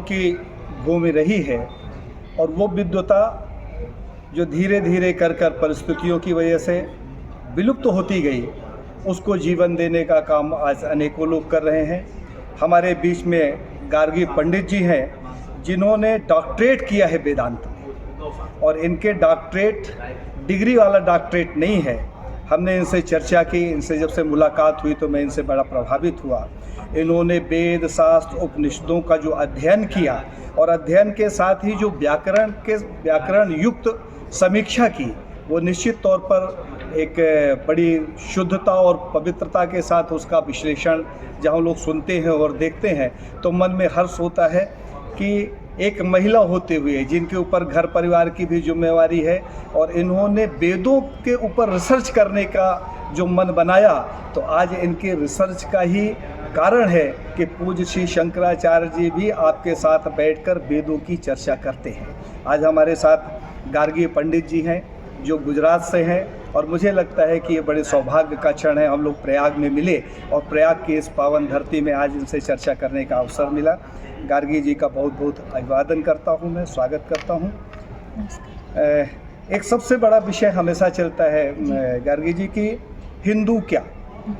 की घूम रही है, और वो विद्वता जो धीरे धीरे कर परिस्थितियों की वजह से विलुप्त होती गई, उसको जीवन देने का काम आज अनेकों लोग कर रहे हैं। हमारे बीच में गार्गी पंडित जी हैं, जिन्होंने डॉक्टरेट किया है वेदांत में, और इनके डॉक्टरेट डिग्री वाला डॉक्टरेट नहीं है। हमने इनसे चर्चा की, इनसे जब से मुलाकात हुई तो मैं इनसे बड़ा प्रभावित हुआ। इन्होंने वेद शास्त्र उपनिषदों का जो अध्ययन किया, और अध्ययन के साथ ही जो व्याकरण युक्त समीक्षा की, वो निश्चित तौर पर एक बड़ी शुद्धता और पवित्रता के साथ उसका विश्लेषण जब हम लोग सुनते हैं और देखते हैं तो मन में हर्ष होता है कि एक महिला होते हुए जिनके ऊपर घर परिवार की भी जिम्मेवारी है, और इन्होंने वेदों के ऊपर रिसर्च करने का जो मन बनाया, तो आज इनके रिसर्च का ही कारण है कि पूज्य श्री शंकराचार्य जी भी आपके साथ बैठकर वेदों की चर्चा करते हैं। आज हमारे साथ गार्गी पंडित जी हैं जो गुजरात से हैं, और मुझे लगता है कि ये बड़े सौभाग्य का क्षण है, हम लोग प्रयाग में मिले और प्रयाग की इस पावन धरती में आज इनसे चर्चा करने का अवसर मिला। गार्गी जी का बहुत बहुत अभिवादन करता हूँ, मैं स्वागत करता हूँ। एक सबसे बड़ा विषय हमेशा चलता है गार्गी जी की हिंदू क्या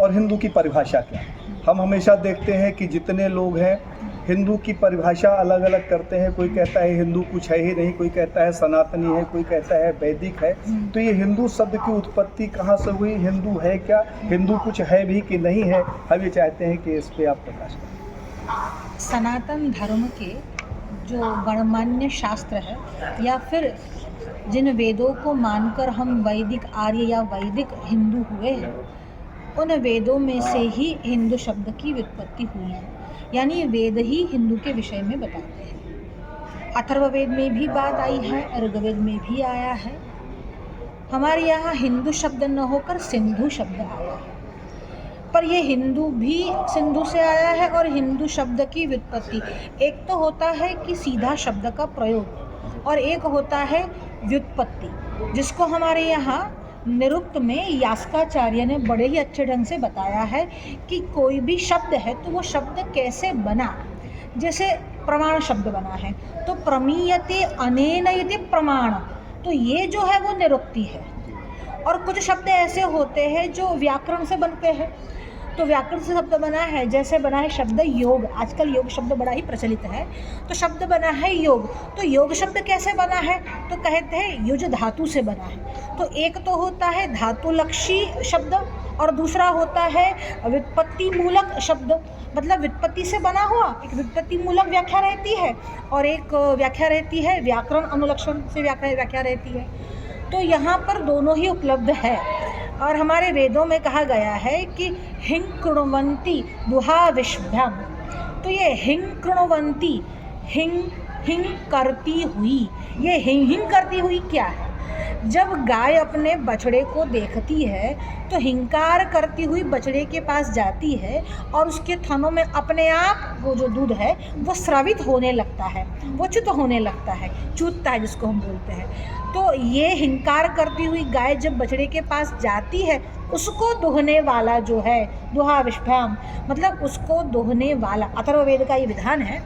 और हिंदू की परिभाषा क्या। हम हमेशा देखते हैं कि जितने लोग हैं हिंदू की परिभाषा अलग अलग करते हैं। कोई कहता है हिंदू कुछ है ही नहीं, कोई कहता है सनातनी है, कोई कहता है वैदिक है। तो ये हिंदू शब्द की उत्पत्ति कहाँ से हुई, हिंदू है क्या, हिंदू कुछ है भी कि नहीं है, हम ये चाहते हैं कि इस पर आप प्रकाश करें। सनातन धर्म के जो गणमान्य शास्त्र है, या फिर जिन वेदों को मानकर हम वैदिक आर्य या वैदिक हिंदू हुए हैं, उन वेदों में से ही हिंदू शब्द की व्युत्पत्ति हुई है। यानी वेद ही हिंदू के विषय में बताते हैं। अथर्ववेद में भी बात आई है, ऋग्वेद में भी आया है। हमारे यहाँ हिंदू शब्द न होकर सिंधु शब्द आया है, पर यह हिंदू भी सिंधु से आया है। और हिंदू शब्द की व्युत्पत्ति एक तो होता है कि सीधा शब्द का प्रयोग, और एक होता है व्युत्पत्ति, जिसको हमारे यहाँ निरुक्त में यास्काचार्य ने बड़े ही अच्छे ढंग से बताया है कि कोई भी शब्द है तो वो शब्द कैसे बना। जैसे प्रमाण शब्द बना है तो प्रमीयते अनेन इति प्रमाण, तो ये जो है वो निरुक्ति है। और कुछ शब्द ऐसे होते हैं जो व्याकरण से बनते हैं, तो व्याकरण से शब्द बना है। जैसे बना है शब्द योग, आजकल योग शब्द बड़ा ही प्रचलित है, तो शब्द बना है योग। तो योग शब्द कैसे बना है, तो कहते हैं युज धातु से बना है। तो एक तो होता है धातुलक्षी शब्द, और दूसरा होता है व्युत्पत्ति मूलक शब्द, मतलब व्युत्पत्ति से बना हुआ। एक व्युत्पत्ति मूलक व्याख्या रहती है और एक व्याख्या रहती है व्याकरण अनुलक्षण से व्याख्या रहती है। तो यहाँ पर दोनों ही उपलब्ध है। और हमारे वेदों में कहा गया है कि हिंग कृण्वन्ति दुहाविष्भ्याम, तो ये हिंग कृण्वन्ति, हिंग करती हुई, ये हिंग करती हुई क्या है। जब गाय अपने बछड़े को देखती है तो हिंकार करती हुई बछड़े के पास जाती है, और उसके थनों में अपने आप वो जो दूध है वो स्रावित होने लगता है, वो च्युत होने लगता है, चूतता है जिसको हम बोलते हैं। तो ये हिंकार करती हुई गाय जब बछड़े के पास जाती है, उसको दुहने वाला जो है, दुहाविष्भ्याम मतलब उसको दुहने वाला, अथर्ववेद का ये विधान है।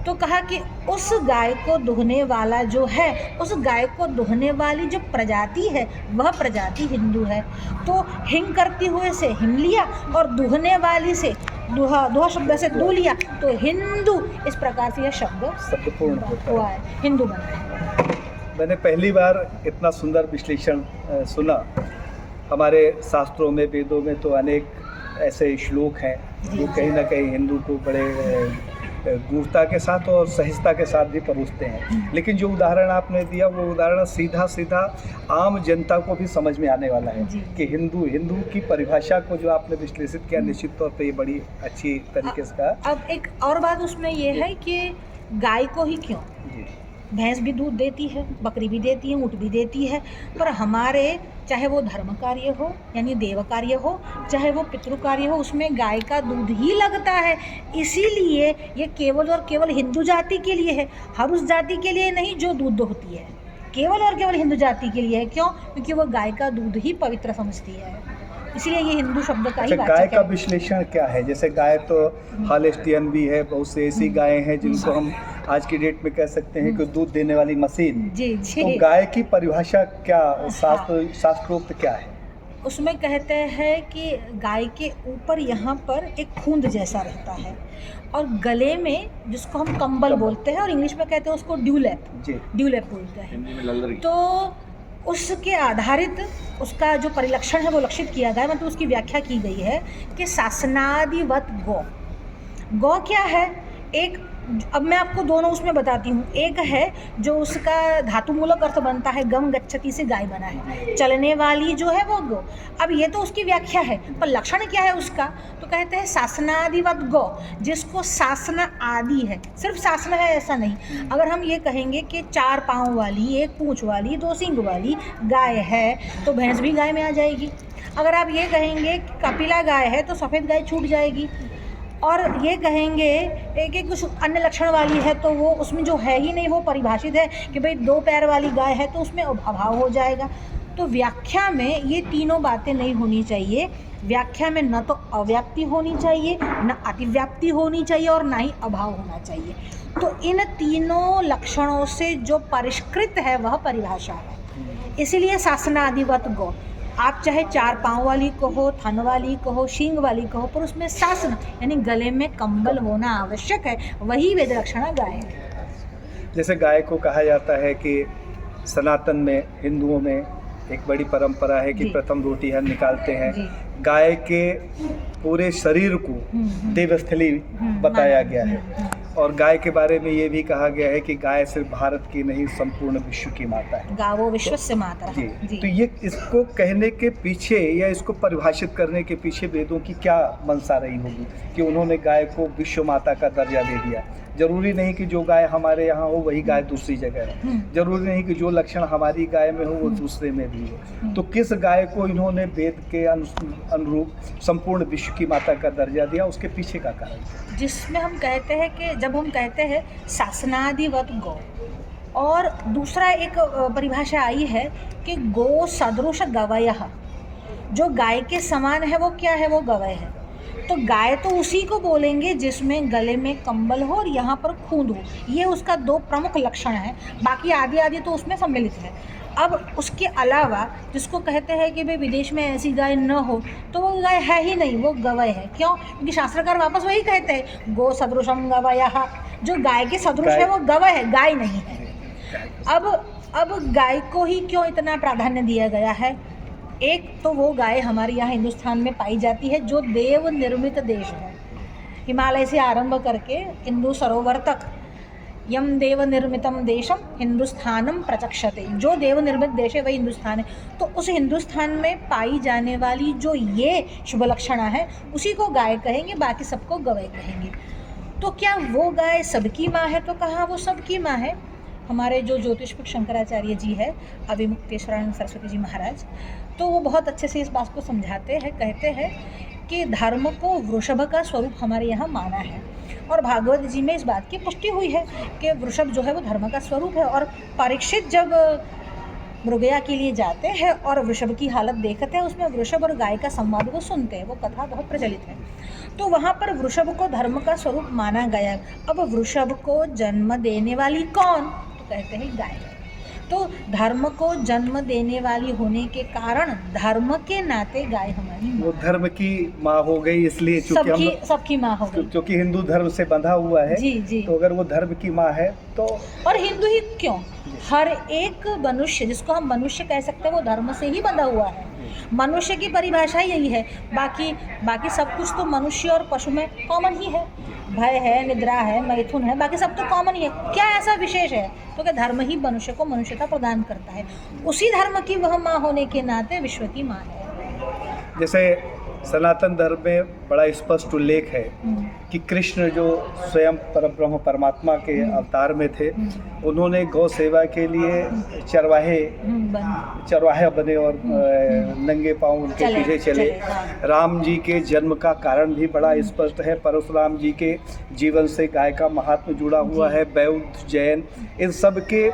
तो कहा कि उस गाय को दुहने वाला जो है, उस गाय को दुहने वाली जो प्रजाति है वह प्रजाति हिंदू है। तो हिंग करती हुए से हिम लिया, और दुहने वाली से दुहा शब्द से दू लिया, तो हिंदू, इस प्रकार से यह शब्द हुआ है, हिंदू बना है। मैंने पहली बार इतना सुंदर विश्लेषण सुना। हमारे शास्त्रों में, वेदों में तो अनेक ऐसे श्लोक हैं जो कहीं ना कहीं हिंदू को बड़े गूढ़ता के साथ और सहजता के साथ भी परोसते हैं। लेकिन जो उदाहरण आपने दिया वो उदाहरण सीधा सीधा आम जनता को भी समझ में आने वाला है कि हिंदू की परिभाषा को जो आपने विश्लेषित किया, निश्चित तौर पे ये बड़ी अच्छी तरीके से कहा। अब एक और बात उसमें ये है कि गाय को ही क्यों, भैंस भी दूध देती है, बकरी भी देती है, ऊँट भी देती है, पर हमारे चाहे वो धर्म कार्य हो यानी देव कार्य हो, चाहे वो पितृ कार्य हो, उसमें गाय का दूध ही लगता है। इसीलिए ये केवल और केवल हिंदू जाति के लिए है, हर उस जाति के लिए नहीं जो दूध होती है, केवल और केवल हिंदू जाति के लिए है। क्यों? क्योंकि वो गाय का दूध ही पवित्र समझती है। इसीलिए ये हिंदू शब्द का ही अच्छा, गाय वाचक का है। विश्लेषण क्या है? जैसे गाय तो हॉलिस्टियन भी है, बहुत से ऐसी गायें हैं जिनको हम आज की डेट में कह सकते हैं कि दूध देने वाली मशीन। जी जी। तो गाय की परिभाषा क्या, हाँ। शास्त्रोक्त क्या है? उसमें कहते हैं कि गाय के ऊपर यहाँ पर एक खूंद जैसा रहता है और गले में, जिसको हम कंबल बोलते हैं और इंग्लिश में कहते हैं उसको ड्यूलैप, जी। ड्यूलैप बोलते हैं। तो उसके आधारित उसका जो परिलक्षण है वो लक्षित किया गया है, मतलब उसकी व्याख्या की गई है कि शासनादिवत गौ। गौ क्या है? एक, अब मैं आपको दोनों उसमें बताती हूँ। एक है जो उसका धातु मूलक अर्थ बनता है, गम गच्छति से गाय बना है, चलने वाली जो है वो गौ। अब ये तो उसकी व्याख्या है, पर लक्षण क्या है उसका? तो कहते हैं शासनादिवत गौ, जिसको शासन आदि है, सिर्फ शासन है ऐसा नहीं। अगर हम ये कहेंगे कि 4 पाँव वाली, 1 पूँछ वाली, 2 सींग वाली गाय है तो भैंस भी गाय में आ जाएगी। अगर आप ये कहेंगे कि कपिला गाय है तो सफ़ेद गाय छूट जाएगी। और ये कहेंगे एक कुछ अन्य लक्षण वाली है तो वो उसमें जो है ही नहीं वो परिभाषित है कि भाई 2 पैर वाली गाय है तो उसमें अभाव हो जाएगा। तो व्याख्या में ये तीनों बातें नहीं होनी चाहिए। व्याख्या में न तो अव्याप्ति होनी चाहिए, न अतिव्याप्ति होनी चाहिए और ना ही अभाव होना चाहिए। तो इन तीनों लक्षणों से जो परिष्कृत है वह परिभाषा है। इसीलिए शासनादिवत गौ, आप चाहे 4 पाँव वाली कहो, थन वाली कहो, शींग वाली कहो, पर उसमें शासन यानी गले में कंबल होना आवश्यक है, वही वेद लक्षणा गाय है। जैसे गाय को कहा जाता है कि सनातन में, हिंदुओं में एक बड़ी परंपरा है कि प्रथम रोटी हम निकालते हैं। गाय के पूरे शरीर को देवस्थली बताया गया है और गाय के बारे में ये भी कहा गया है कि गाय सिर्फ भारत की नहीं, संपूर्ण विश्व की माता है। गावो विश्वस्य मातरः। जी। तो ये इसको कहने के पीछे या इसको परिभाषित करने के पीछे वेदों की क्या मंशा रही होगी कि उन्होंने गाय को विश्व माता का दर्जा दे दिया? जरूरी नहीं कि जो गाय हमारे यहाँ हो वही गाय दूसरी जगह है, जरूरी नहीं कि जो लक्षण हमारी गाय में हो वो दूसरे में भी हो। तो किस गाय को इन्होंने वेद के अनुरूप संपूर्ण विश्व की माता का दर्जा दिया, उसके पीछे का कारण? जिसमें हम कहते हैं कि जब हम कहते हैं शासनादिवत गौ, और दूसरा एक परिभाषा आई है कि गो सदृश गवयः, जो गाय के समान है वो क्या है? वो गवय है। तो गाय तो उसी को बोलेंगे जिसमें गले में कंबल हो और यहाँ पर खूंद हो। ये उसका 2 प्रमुख लक्षण है, बाकी आदि आदि तो उसमें सम्मिलित है। अब उसके अलावा जिसको कहते हैं कि भाई विदेश में ऐसी गाय न हो, तो वो गाय है ही नहीं, वो गवय है। क्यों? क्योंकि शास्त्रकार वापस वही कहते हैं, गो सदृशम गवयः, जो गाय के सदृश है वो गवय है, गाय नहीं है। अब गाय को ही क्यों इतना प्राधान्य दिया गया है? एक तो वो गाय हमारे यहाँ हिंदुस्तान में पाई जाती है जो देव निर्मित देश है, हिमालय से आरंभ करके हिंदू सरोवर तक, यम देव निर्मितम देशम हिंदुस्तानम प्रचक्षते, जो देव निर्मित देश है वही हिंदुस्तान है। तो उस हिंदुस्तान में पाई जाने वाली जो ये शुभ लक्षणा है उसी को गाय कहेंगे, बाकी सबको गवय कहेंगे। तो क्या वो गाय सबकी माँ है? तो कहाँ वो सबकी माँ है। हमारे जो ज्योतिष्पुर शंकराचार्य जी है, अभिमुक्तेश्वरानंद सरस्वती जी महाराज, तो वो बहुत अच्छे से इस बात को समझाते हैं। कहते हैं कि धर्म को वृषभ का स्वरूप हमारे यहाँ माना है, और भागवत जी में इस बात की पुष्टि हुई है कि वृषभ जो है वो धर्म का स्वरूप है। और परीक्षित जब मृगया के लिए जाते हैं और वृषभ की हालत देखते हैं, उसमें वृषभ और गाय का संवाद को सुनते हैं, वो कथा बहुत प्रचलित है। तो वहाँ पर वृषभ को धर्म का स्वरूप माना गया। अब वृषभ को जन्म देने वाली कौन? तो कहते हैं गाय। तो धर्म को जन्म देने वाली होने के कारण धर्म के नाते गाय हमारी माँ, वो धर्म की माँ हो गई, इसलिए चूंकि सबकी माँ हो गई, क्योंकि हिंदू धर्म से बंधा हुआ है। जी जी। तो अगर वो धर्म की माँ है तो, और हिंदू ही क्यों, हर एक मनुष्य, जिसको हम मनुष्य कह सकते हैं, वो धर्म से ही बंधा हुआ है। मनुष्य की परिभाषा यही है। बाकी सब कुछ तो मनुष्य और पशु में कॉमन ही है। भय है, निद्रा है, मैथुन है, बाकी सब तो कॉमन ही है। क्या ऐसा विशेष है? तो क्या धर्म ही मनुष्य को मनुष्यता प्रदान करता है। उसी धर्म की वह माँ होने के नाते विश्व की माँ है। जैसे सनातन धर्म में बड़ा स्पष्ट उल्लेख है कि कृष्ण जो स्वयं परब्रह्म परमात्मा के अवतार में थे, उन्होंने गौ सेवा के लिए चरवाहे बने और नंगे पांव उनके पीछे चले। राम जी के जन्म का कारण भी बड़ा स्पष्ट है। परशुराम जी के जीवन से गाय का महात्म जुड़ा हुआ है। बौद्ध, जैन, इन सब के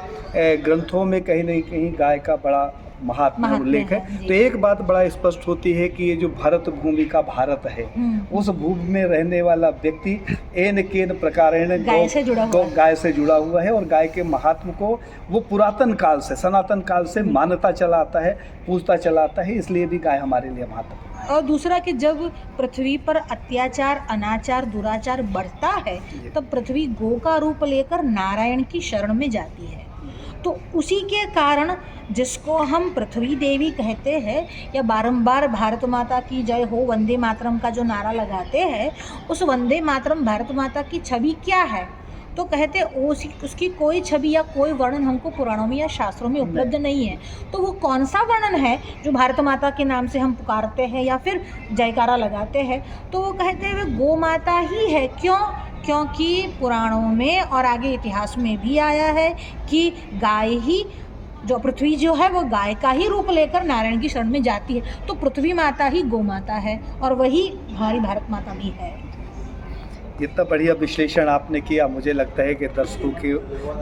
ग्रंथों में कहीं न कहीं गाय का बड़ा महात्मा उल्लेख है। तो एक बात बड़ा स्पष्ट होती है कि ये जो भारत भूमि का भारत है, उस भूमि में रहने वाला व्यक्ति एन केन प्रकारेण गाय से जुड़ा हुआ है और गाय के महात्म को वो पुरातन काल से, सनातन काल से मानता चला आता है, पूजता चला आता है, इसलिए भी गाय हमारे लिए महत्वपूर्ण है। और दूसरा कि जब पृथ्वी पर अत्याचार, अनाचार, दुराचार बढ़ता है तब पृथ्वी गौ का रूप लेकर नारायण की शरण में जाती है। तो उसी के कारण जिसको हम पृथ्वी देवी कहते हैं या बारंबार भारत माता की जय हो, वंदे मातरम का जो नारा लगाते हैं, उस वंदे मातरम भारत माता की छवि क्या है? तो कहते उसकी कोई छवि या कोई वर्णन हमको पुराणों में या शास्त्रों में उपलब्ध नहीं है। तो वो कौन सा वर्णन है जो भारत माता के नाम से हम पुकारते हैं या फिर जयकारा लगाते हैं? तो वो कहते हैं वे गौ माता ही है। क्यों? क्योंकि पुराणों में और आगे इतिहास में भी आया है कि गाय ही, जो पृथ्वी जो है वो गाय का ही रूप लेकर नारायण की शरण में जाती है। तो पृथ्वी माता ही गौ माता है और वही हमारी भारत माता भी है। इतना बढ़िया विश्लेषण आपने किया, मुझे लगता है कि दर्शकों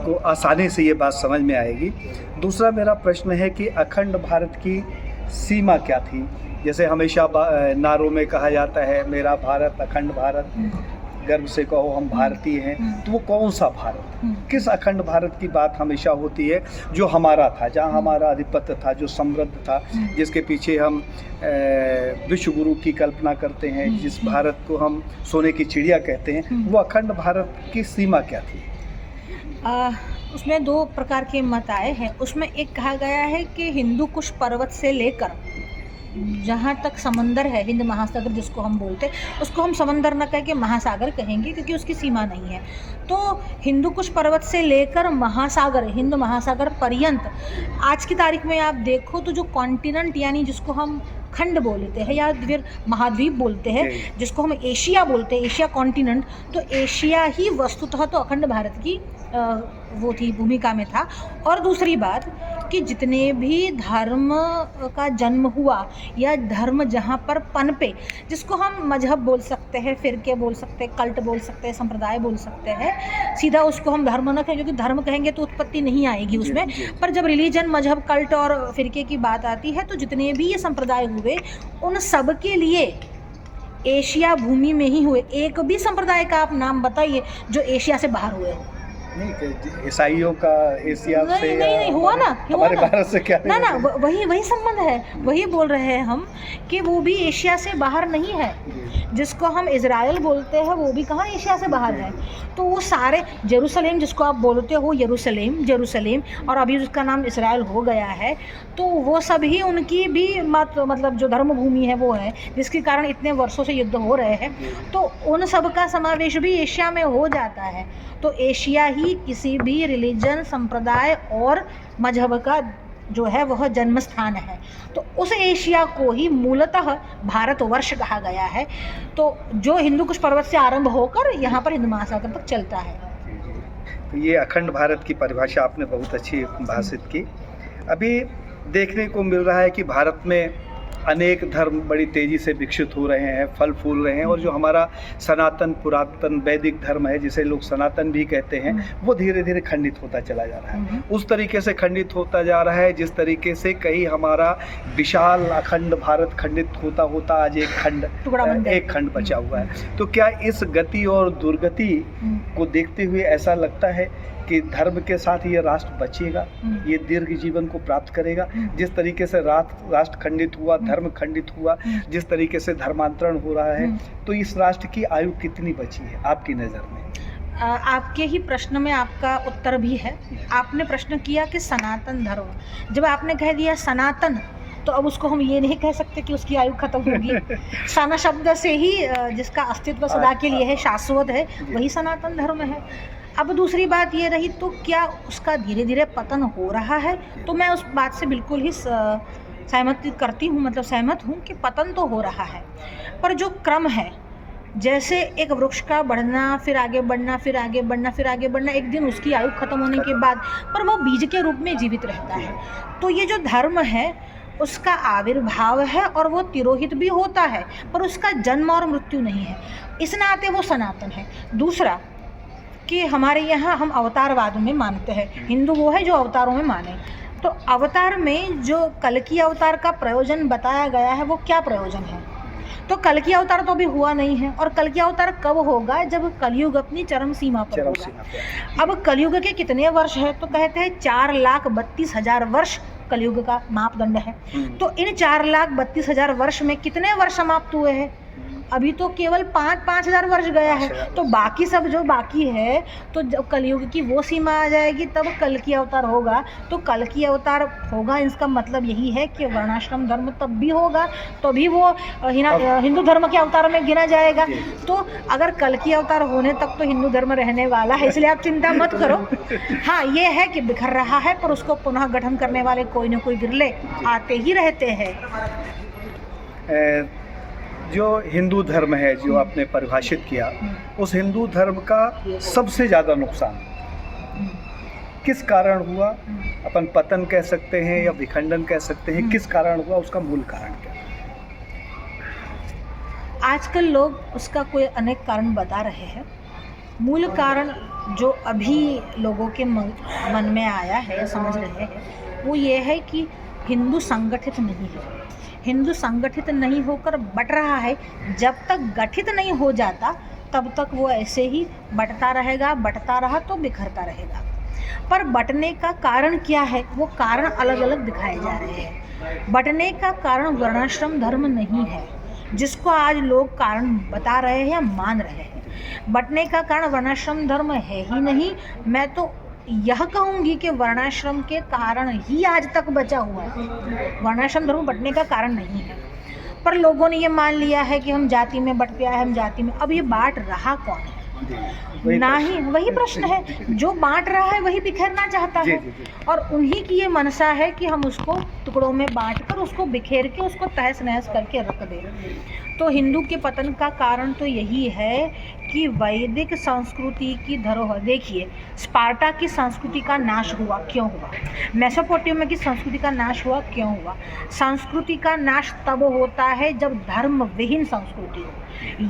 को आसानी से ये बात समझ में आएगी। दूसरा मेरा प्रश्न है कि अखंड भारत की सीमा क्या थी? जैसे हमेशा नारों में कहा जाता है मेरा भारत अखंड भारत, गर्व से कहो हम भारतीय हैं। तो वो कौन सा भारत, किस अखंड भारत की बात हमेशा होती है? जो हमारा था, जहाँ हमारा आधिपत्य था, जो समृद्ध था, जिसके पीछे हम विश्व गुरु की कल्पना करते हैं, जिस भारत को हम सोने की चिड़िया कहते हैं, वो अखंड भारत की सीमा क्या थी? उसमें दो प्रकार के मत आए हैं। उसमें एक कहा गया है कि हिंदू कुश पर्वत से लेकर जहाँ तक समंदर है, हिंद महासागर जिसको हम बोलते हैं, उसको हम समंदर न कह के महासागर कहेंगे क्योंकि उसकी सीमा नहीं है। तो हिंदू कुश पर्वत से लेकर महासागर, हिंद महासागर पर्यंत आज की तारीख में आप देखो तो जो कॉन्टिनेंट यानी जिसको हम खंड बोलते हैं या फिर महाद्वीप बोलते हैं, जिसको हम एशिया बोलते हैं, एशिया कॉन्टिनेंट, तो एशिया ही वस्तुतः तो अखंड भारत की वो थी, भूमिका में था। और दूसरी बात कि जितने भी धर्म का जन्म हुआ या धर्म जहाँ पर पनपे, जिसको हम मजहब बोल सकते हैं, फ़िरके बोल सकते हैं, कल्ट बोल सकते हैं, संप्रदाय बोल सकते हैं, सीधा उसको हम धर्म न कहें क्योंकि धर्म कहेंगे तो उत्पत्ति नहीं आएगी उसमें। पर जब रिलीजन, मजहब, कल्ट और फ़िरके की बात आती है तो जितने भी ये संप्रदाय हुए उन सब के लिए एशिया भूमि में ही हुए। एक भी संप्रदाय का आप नाम बताइए जो एशिया से बाहर हुए हो। नहीं, ईसाइयों का एशिया से नहीं हुआ ना, हमारे भारत से क्या ना वही संबंध है। वही बोल रहे हैं हम कि वो भी एशिया से बाहर नहीं है। जिसको हम इजराइल बोलते हैं वो भी कहाँ एशिया से बाहर है। तो वो सारे जेरूसलेम जिसको आप बोलते हो, जेरूसलेम और अभी उसका नाम इजराइल हो गया है, तो वो सभी उनकी भी मतलब जो धर्म भूमि है वो है, जिसके कारण इतने वर्षों से युद्ध हो रहे हैं। तो उन सब का समावेश भी एशिया में हो जाता है। तो एशिया ही किसी भी रिलीजन, संप्रदाय और मजहब का जो है वह जन्म स्थान है। तो उस एशिया को ही मूलतः भारतवर्ष कहा गया है। तो जो हिंदू कुश पर्वत से आरंभ होकर यहाँ पर हिंद महासागर तक चलता है। तो ये अखंड भारत की परिभाषा आपने बहुत अच्छी भाषित की। अभी देखने को मिल रहा है कि भारत में अनेक धर्म बड़ी तेज़ी से विकसित हो रहे हैं, फल फूल रहे हैं, और जो हमारा सनातन पुरातन वैदिक धर्म है, जिसे लोग सनातन भी कहते हैं, वो धीरे धीरे खंडित होता चला जा रहा है। उस तरीके से खंडित होता जा रहा है जिस तरीके से कहीं हमारा विशाल अखंड भारत खंडित होता होता आज एक खंड बचा हुआ है। तो क्या इस गति और दुर्गति को देखते हुए ऐसा लगता है कि धर्म के साथ ये राष्ट्र बचेगा, ये दीर्घ जीवन को प्राप्त करेगा? जिस तरीके से राष्ट्र खंडित हुआ, धर्म खंडित हुआ, जिस तरीके से धर्मांतरण हो रहा है, तो इस राष्ट्र की आयु कितनी बची है आपकी नज़र में? आपके ही प्रश्न में आपका उत्तर भी है। आपने प्रश्न किया कि सनातन धर्म, जब आपने कह दिया सनातन तो अब उसको हम ये नहीं कह सकते कि उसकी आयु खत्म होगी। सना शब्द से ही जिसका अस्तित्व सदा के लिए है, शाश्वत है, वही सनातन धर्म है। अब दूसरी बात ये रही तो क्या उसका धीरे धीरे पतन हो रहा है? तो मैं उस बात से बिल्कुल ही सहमत हूँ कि पतन तो हो रहा है, पर जो क्रम है जैसे एक वृक्ष का बढ़ना, फिर आगे बढ़ना, फिर आगे बढ़ना, फिर आगे बढ़ना, एक दिन उसकी आयु खत्म होने के बाद पर वो बीज के रूप में जीवित रहता है। तो ये जो धर्म है उसका आविर्भाव है और वो तिरोहित भी होता है, पर उसका जन्म और मृत्यु नहीं है, इस नाते वो सनातन है। दूसरा कि हमारे यहाँ हम अवतारवाद में मानते हैं, हिंदू वो है जो अवतारों में माने। तो अवतार में जो कल्कि अवतार का प्रयोजन बताया गया है वो क्या प्रयोजन है? तो कल्कि अवतार तो अभी हुआ नहीं है, और कल्कि अवतार कब होगा? जब कलयुग अपनी चरम सीमा पर होगा। अब कलयुग के कितने वर्ष है? तो कहते हैं 4,32,000 वर्ष कलयुग का मापदंड है। तो इन 4,32,000 वर्ष में कितने वर्ष समाप्त हुए हैं? अभी तो केवल 5,000 वर्ष गया है। तो बाकी सब जो बाकी है, तो जब कलयुग की वो सीमा आ जाएगी तब कल्कि अवतार होगा। तो कल्कि अवतार होगा, इसका मतलब यही है कि वर्णाश्रम धर्म तब भी होगा, तो भी वो हिंदू धर्म के अवतार में गिना जाएगा। तो अगर कल्कि अवतार होने तक तो हिंदू धर्म रहने वाला है, इसलिए आप चिंता मत करो। हाँ, ये है कि बिखर रहा है, पर उसको पुनः गठन करने वाले कोई न कोई विरले आते ही रहते हैं। जो हिंदू धर्म है जो आपने परिभाषित किया, उस हिंदू धर्म का सबसे ज़्यादा नुकसान किस कारण हुआ? अपन पतन कह सकते हैं या विखंडन कह सकते हैं, किस कारण हुआ? उसका मूल कारण क्या? आजकल लोग उसका कोई अनेक कारण बता रहे हैं। मूल कारण जो अभी लोगों के मन में आया है, समझ रहे हैं, वो ये है कि हिंदू संगठित नहीं है। हिंदू संगठित नहीं होकर बट रहा है। जब तक गठित नहीं हो जाता तब तक वो ऐसे ही बटता रहेगा, बटता रहा तो बिखरता रहेगा। पर बटने का कारण क्या है? वो कारण अलग अलग दिखाए जा रहे हैं। बटने का कारण वर्णाश्रम धर्म नहीं है, जिसको आज लोग कारण बता रहे हैं या मान रहे हैं। बटने का कारण वर्णाश्रम धर्म है ही नहीं। मैं तो यह कहूँगी कि वर्णाश्रम के कारण ही आज तक बचा हुआ है। वर्णाश्रम धर्म बटने का कारण नहीं है, पर लोगों ने ये मान लिया है कि हम जाति में बट गया है, हम जाति में। अब ये बांट रहा कौन है? ना ही वही प्रश्न है। जो बांट रहा है वही बिखेरना चाहता है, और उन्हीं की ये मनसा है कि हम उसको टुकड़ों में बांटकर उसको बिखेर के उसको तहस नहस करके रख दें। तो हिंदू के पतन का कारण तो यही है कि वैदिक संस्कृति की धरोहर, देखिए स्पार्टा की संस्कृति का नाश हुआ, क्यों हुआ? मेसोपोटामिया की संस्कृति का नाश हुआ, क्यों हुआ? संस्कृति का नाश तब होता है जब धर्म विहीन संस्कृति हो।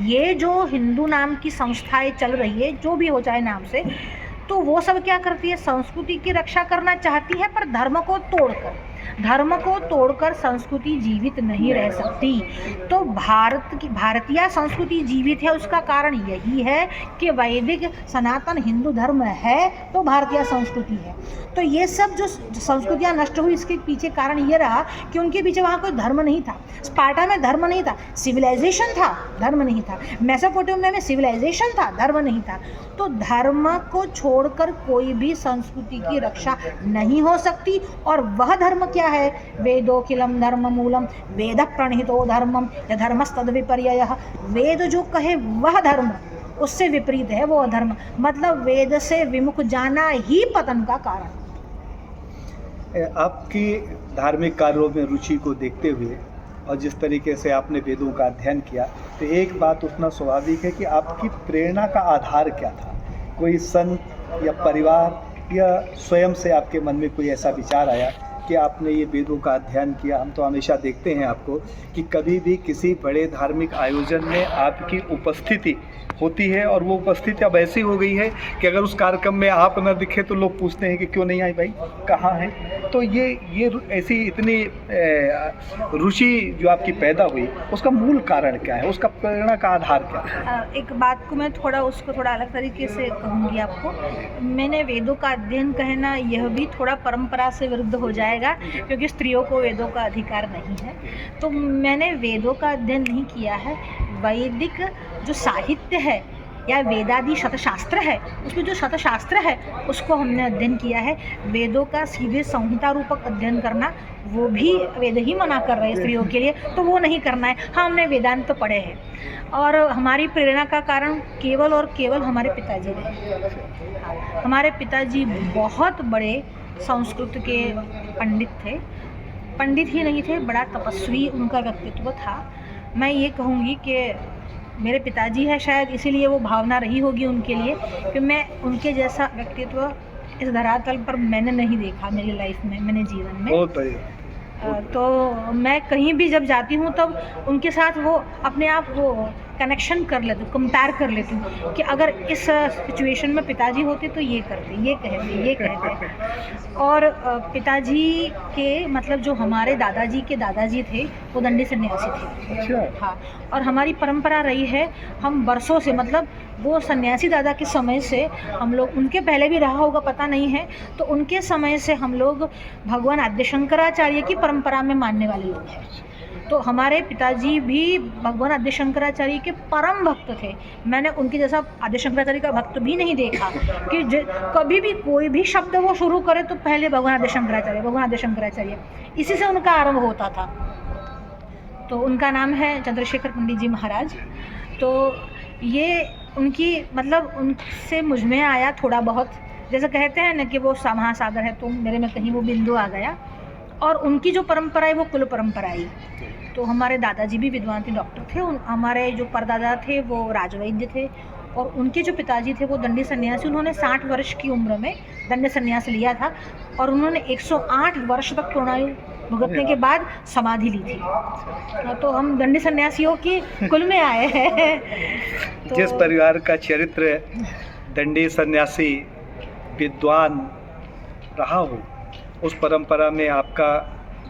ये जो हिंदू नाम की संस्थाएं चल रही है, जो भी हो चाहे नाम से, तो वो सब क्या करती है? संस्कृति की रक्षा करना चाहती है, पर धर्म को तोड़कर संस्कृति जीवित नहीं रह सकती। तो भारतीय संस्कृति जीवित है, उसका कारण यही है कि वैदिक सनातन हिंदू धर्म है, तो भारतीय संस्कृति है। तो ये सब जो संस्कृतियाँ नष्ट हुई, इसके पीछे कारण ये रहा कि उनके पीछे वहाँ कोई धर्म नहीं था। स्पार्टा में धर्म नहीं था, सिविलाइजेशन था, धर्म नहीं था। मेसोपोटामिया में सिविलाइजेशन था, धर्म नहीं था। तो धर्म को छोड़कर कोई भी संस्कृति की रक्षा नहीं हो सकती। और वह धर्म क्या है? वेदोखिलम धर्म मूलम वेद प्रणहितो धर्मम या धर्मस्तद विपर्ययः। वेद जो कहे वह धर्म, उससे विपरीत है वो अधर्म। मतलब वेद से विमुख जाना ही पतन का कारण। आपकी धार्मिक कार्यों में रुचि को देखते हुए और जिस तरीके से आपने वेदों का अध्ययन किया, तो एक बात उतना स्वाभाविक है कि आपकी प्रेरणा का आधार क्या था? कोई संत या परिवार या स्वयं से आपके मन में कोई ऐसा विचार आया कि आपने ये वेदों का अध्ययन किया? हम तो हमेशा देखते हैं आपको कि कभी भी किसी बड़े धार्मिक आयोजन में आपकी उपस्थिति होती है, और वो उपस्थिति अब ऐसी हो गई है कि अगर उस कार्यक्रम में आप न दिखे तो लोग पूछते हैं कि क्यों नहीं आई भाई, कहाँ है? तो ये ऐसी इतनी रुचि जो आपकी पैदा हुई, उसका मूल कारण क्या है? उसका प्रेरणा का आधार क्या है? एक बात को मैं उसको थोड़ा अलग तरीके से कहूँगी आपको। मैंने वेदों का अध्ययन कहना यह भी थोड़ा परंपरा से विरुद्ध हो जाएगा, क्योंकि स्त्रियों को वेदों का अधिकार नहीं है। तो मैंने वेदों का अध्ययन नहीं किया है। वैदिक जो साहित्य है या वेदादि शतशास्त्र है, उसमें जो शतशास्त्र है उसको हमने अध्ययन किया है। वेदों का सीधे संहिता रूपक अध्ययन करना, वो भी वेद ही मना कर रहे हैं स्त्रियों के लिए, तो वो नहीं करना है। हाँ, हमने वेदांत तो पढ़े हैं, और हमारी प्रेरणा का कारण केवल और केवल हमारे पिताजी रहे। हमारे पिताजी बहुत बड़े संस्कृत के पंडित थे। पंडित ही नहीं थे, बड़ा तपस्वी उनका व्यक्तित्व था। मैं ये कहूँगी कि मेरे पिताजी है, शायद इसीलिए वो भावना रही होगी उनके लिए कि मैं उनके जैसा व्यक्तित्व इस धरातल पर मैंने नहीं देखा मेरी लाइफ में, मैंने जीवन में। बहुत बढ़िया। तो मैं कहीं भी जब जाती हूँ तब उनके साथ वो अपने आप वो कनेक्शन कर लेती हूँ, कंपेयर कर लेती हूँ कि अगर इस सिचुएशन में पिताजी होते तो ये करते, ये कहते, ये कहते। और पिताजी के मतलब जो हमारे दादाजी थे वो दंडी सन्यासी थे। अच्छा। हाँ, और हमारी परंपरा रही है, हम बरसों से मतलब वो सन्यासी दादा के समय से हम लोग, उनके पहले भी रहा होगा पता नहीं है, तो उनके समय से हम लोग भगवान आद्य शंकराचार्य की परंपरा में मानने वाले लोग हैं। तो हमारे पिताजी भी भगवान आद्य शंकराचार्य के परम भक्त थे। मैंने उनके जैसा आद्य शंकराचार्य का भक्त भी नहीं देखा कि कभी भी कोई भी शब्द वो शुरू करे तो पहले भगवान आद्य शंकराचार्य, भगवान आद्य शंकराचार्य, इसी से उनका आरंभ होता था। तो उनका नाम है चंद्रशेखर पंडित जी महाराज। तो ये उनकी मतलब उनसे मुझ में आया थोड़ा बहुत, जैसे कहते हैं ना कि वो महासागर है तो मेरे में कहीं वो बिंदु आ गया। और उनकी जो परंपरा है वो कुल परंपरा ही। तो हमारे दादाजी भी विद्वान थे, डॉक्टर थे। हमारे जो परदादा थे वो राजवैद्य थे, और उनके जो पिताजी थे वो दंडी सन्यासी। उन्होंने 60 वर्ष की उम्र में दंड सन्यास लिया था, और उन्होंने 108 वर्ष तक पूर्णायु भुगतने के बाद समाधि ली थी। तो हम दंडी सन्यासियों की कुल में आए हैं। तो जिस परिवार का चरित्र दंडी सन्यासी विद्वान रहा हो, उस परंपरा में आपका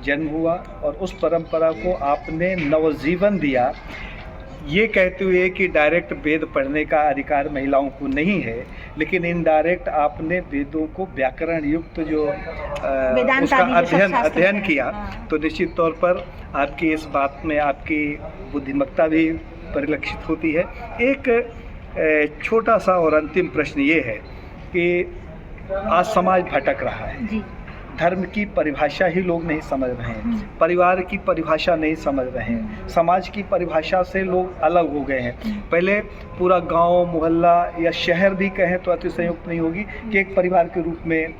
जन्म हुआ और उस परंपरा को आपने नवजीवन दिया, ये कहते हुए कि डायरेक्ट वेद पढ़ने का अधिकार महिलाओं को नहीं है, लेकिन इनडायरेक्ट आपने वेदों को व्याकरण युक्त जो उसका अध्ययन किया। हाँ। तो निश्चित तौर पर आपकी इस बात में आपकी बुद्धिमत्ता भी परिलक्षित होती है। एक छोटा सा और अंतिम प्रश्न ये है कि आज समाज भटक रहा है जी। धर्म की परिभाषा ही लोग नहीं समझ रहे हैं, परिवार की परिभाषा नहीं समझ रहे हैं, समाज की परिभाषा से लोग अलग हो गए हैं। पहले पूरा गांव, मोहल्ला या शहर भी कहें तो अतिशयोक्ति नहीं होगी कि एक परिवार के रूप में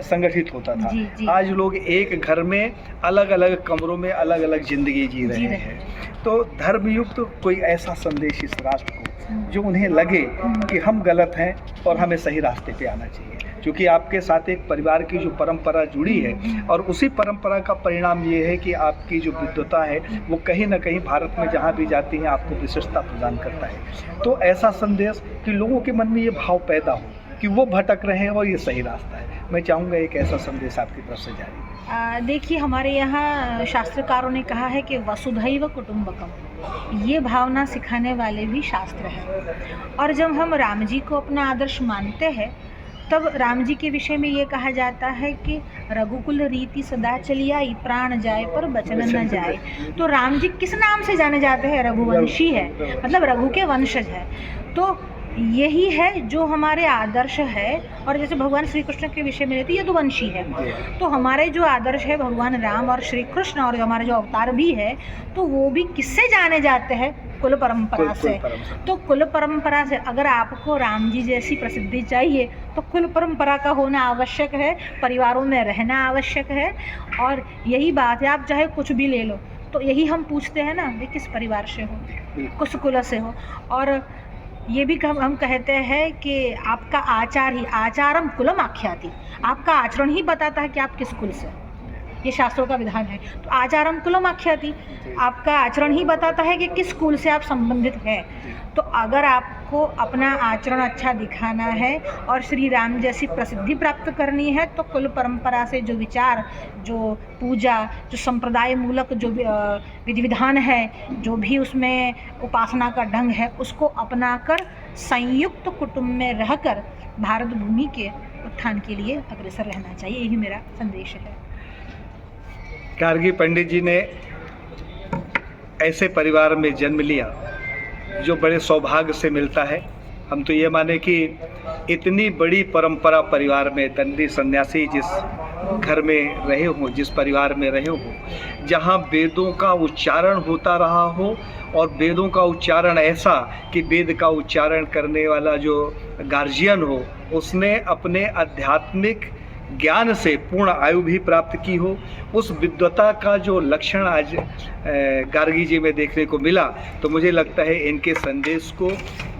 संगठित होता था। जी। आज लोग एक घर में अलग अलग कमरों में अलग अलग जिंदगी जी रहे हैं। तो धर्मयुक्त कोई ऐसा संदेश इस राष्ट्र को जो उन्हें लगे कि हम गलत हैं और हमें सही रास्ते पे आना चाहिए, क्योंकि आपके साथ एक परिवार की जो परंपरा जुड़ी है और उसी परंपरा का परिणाम ये है कि आपकी जो विद्वता है वो कहीं ना कहीं भारत में जहाँ भी जाती है आपको विशेषता प्रदान करता है। तो ऐसा संदेश कि लोगों के मन में ये भाव पैदा हो कि वो भटक रहे हैं और ये सही रास्ता है, मैं चाहूँगा एक ऐसा संदेश आपकी तरफ से जारी। देखिए, हमारे यहाँ शास्त्रकारों ने कहा है कि वसुधैव कुटुंबकम, ये भावना सिखाने वाले भी शास्त्र हैं। और जब हम राम जी को अपना आदर्श मानते हैं तब राम जी के विषय में ये कहा जाता है कि रघुकुल रीति सदा चली आई, प्राण जाए पर बचन न जाए। तो राम जी किस नाम से जाने जाते हैं? रघुवंशी है, मतलब रघु के वंशज है। तो यही है जो हमारे आदर्श है। और जैसे भगवान श्री कृष्ण के विषय में रहते यदुवंशी है, तो हमारे जो आदर्श है भगवान राम और श्री कृष्ण और हमारे जो अवतार भी है, तो वो भी किससे जाने जाते हैं? कुल परंपरा से। तो कुल परंपरा से अगर आपको राम जी जैसी प्रसिद्धि चाहिए तो कुल परंपरा का होना आवश्यक है, परिवारों में रहना आवश्यक है। और यही बात है, आप चाहे कुछ भी ले लो तो यही हम पूछते हैं ना, वे किस परिवार से हो, किस कुल से हो। और ये भी हम कहते हैं कि आपका आचार ही आचारम कुलम आख्याति, आपका आचरण ही बताता है कि आप किस कुल से, ये शास्त्रों का विधान है। तो आचारम कुलम आख्याति, आपका आचरण ही बताता है कि किस कुल से आप संबंधित हैं। तो अगर आपको अपना आचरण अच्छा दिखाना है और श्री राम जैसी प्रसिद्धि प्राप्त करनी है तो कुल परंपरा से जो विचार, जो पूजा, जो संप्रदाय मूलक जो विधि विधान है, जो भी उसमें उपासना का ढंग है, उसको अपनाकर संयुक्त कुटुंब में रहकर भारत भूमि के उत्थान के लिए अग्रसर रहना चाहिए। यही मेरा संदेश है। गार्गी पंडित जी ने ऐसे परिवार में जन्म लिया जो बड़े सौभाग्य से मिलता है। हम तो ये माने कि इतनी बड़ी परंपरा परिवार में, दंडी सन्यासी जिस घर में रहे हो, जिस परिवार में रहे हो, जहाँ वेदों का उच्चारण होता रहा हो, और वेदों का उच्चारण ऐसा कि वेद का उच्चारण करने वाला जो गार्जियन हो उसने अपने आध्यात्मिक ज्ञान से पूर्ण आयु भी प्राप्त की हो। उस विद्वता का जो लक्षण आज गार्गी जी में देखने को मिला, तो मुझे लगता है इनके संदेश को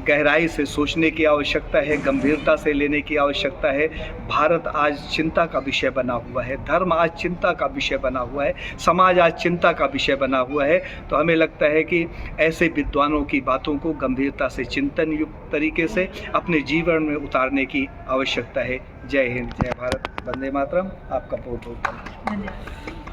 गहराई से सोचने की आवश्यकता है, गंभीरता से लेने की आवश्यकता है। भारत आज चिंता का विषय बना हुआ है, धर्म आज चिंता का विषय बना हुआ है, समाज आज चिंता का विषय बना हुआ है। तो हमें लगता है कि ऐसे विद्वानों की बातों को गंभीरता से, चिंतन युक्त तरीके से अपने जीवन में उतारने की आवश्यकता है। जय हिंद, जय भारत, वंदे मातरम। आपका बहुत बहुत धन्यवाद। धन्यवाद।